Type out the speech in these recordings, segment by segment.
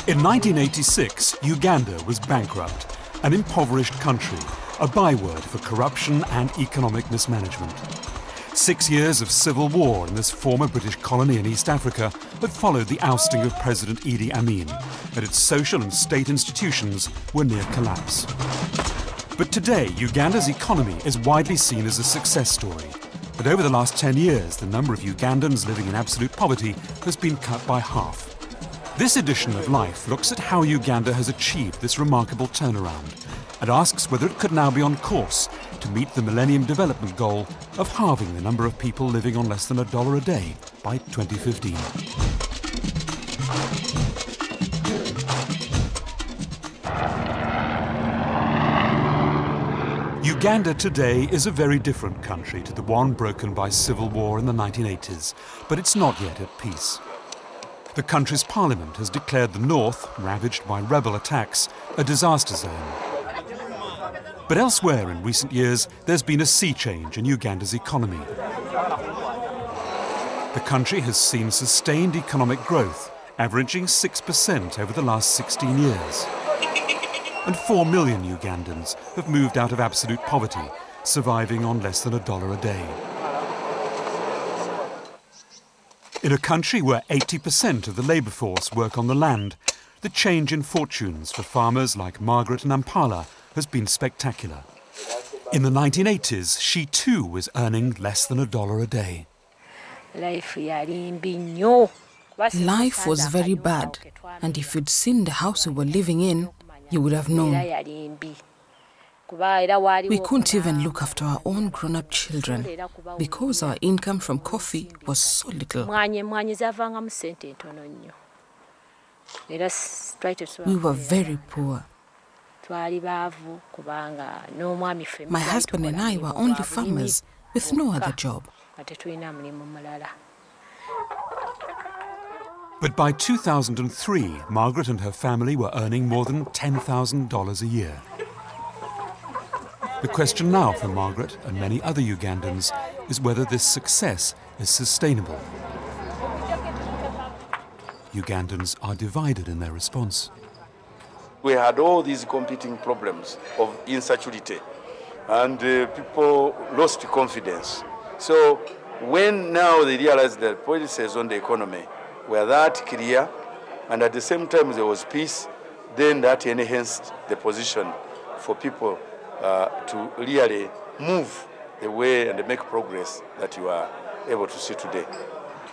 In 1986, Uganda was bankrupt, an impoverished country, a byword for corruption and economic mismanagement. 6 years of civil war in this former British colony in East Africa had followed the ousting of President Idi Amin, and its social and state institutions were near collapse. But today, Uganda's economy is widely seen as a success story. But over the last 10 years, the number of Ugandans living in absolute poverty has been cut by half. This edition of Life looks at how Uganda has achieved this remarkable turnaround and asks whether it could now be on course to meet the Millennium Development Goal of halving the number of people living on less than $1 a day by 2015. Uganda today is a very different country to the one broken by civil war in the 1980s, but it's not yet at peace. The country's parliament has declared the north, ravaged by rebel attacks, a disaster zone. But elsewhere in recent years, there's been a sea change in Uganda's economy. The country has seen sustained economic growth, averaging 6% over the last 16 years. And 4 million Ugandans have moved out of absolute poverty, surviving on less than $1 a day. In a country where 80% of the labour force work on the land, the change in fortunes for farmers like Margaret and Ampala has been spectacular. In the 1980s, she too was earning less than $1 a day. Life was very bad, and if you'd seen the house we were living in, you would have known. We couldn't even look after our own grown-up children because our income from coffee was so little. We were very poor. My husband and I were only farmers with no other job. But by 2003, Margaret and her family were earning more than $10,000 a year. The question now for Margaret and many other Ugandans is whether this success is sustainable. Ugandans are divided in their response. We had all these competing problems of insecurity, and people lost confidence. So when now they realized that policies on the economy were that clear, and at the same time there was peace, then that enhanced the position for people to really move the way and make progress that you are able to see today.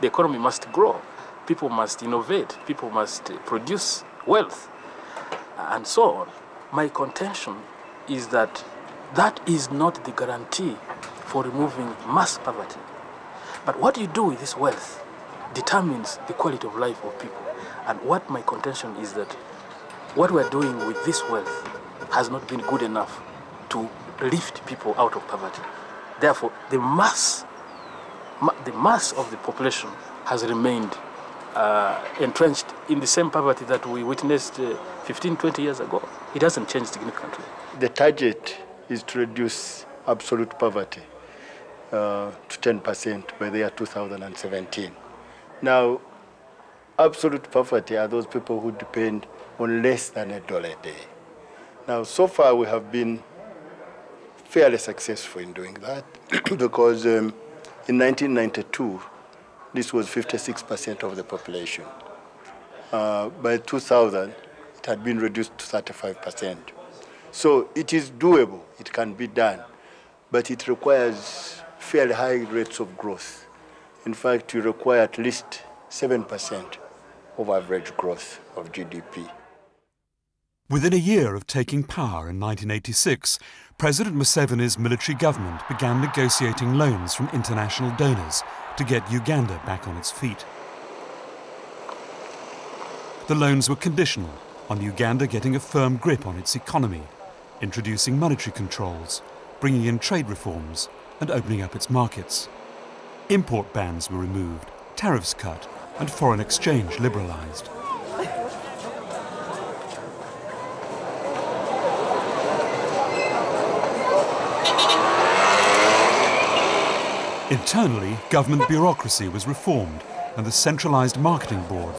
The economy must grow, people must innovate, people must produce wealth, and so on. My contention is that that is not the guarantee for removing mass poverty. But what you do with this wealth determines the quality of life of people. And what my contention is that what we're doing with this wealth has not been good enough to lift people out of poverty. Therefore, the mass of the population has remained entrenched in the same poverty that we witnessed 15, 20 years ago. It hasn't changed significantly. The target is to reduce absolute poverty to 10% by the year 2017. Now, absolute poverty are those people who depend on less than $1 a day. Now, so far we have been fairly successful in doing that because in 1992, this was 56% of the population. By 2000, it had been reduced to 35%. So it is doable, it can be done, but it requires fairly high rates of growth. In fact, you require at least 7% of average growth of GDP. Within a year of taking power in 1986, President Museveni's military government began negotiating loans from international donors to get Uganda back on its feet. The loans were conditional on Uganda getting a firm grip on its economy, introducing monetary controls, bringing in trade reforms, and opening up its markets. Import bans were removed, tariffs cut, and foreign exchange liberalized. Internally, government bureaucracy was reformed and the centralized marketing board